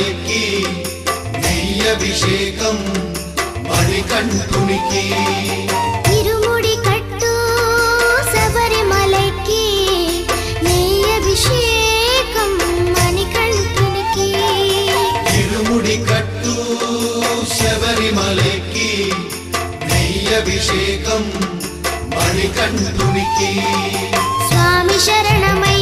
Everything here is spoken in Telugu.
శబరిమలైకి నెయ్యభిషేకం మణికంఠునికి ఇరుముడి కట్టు శబరిమలైకి నెయ్యభిషేకం మణికంఠునికి ఇరుముడి కట్టు శబరిమలైకి నెయ్యభిషేకం మణికంఠునికి స్వామి శరణమయ్య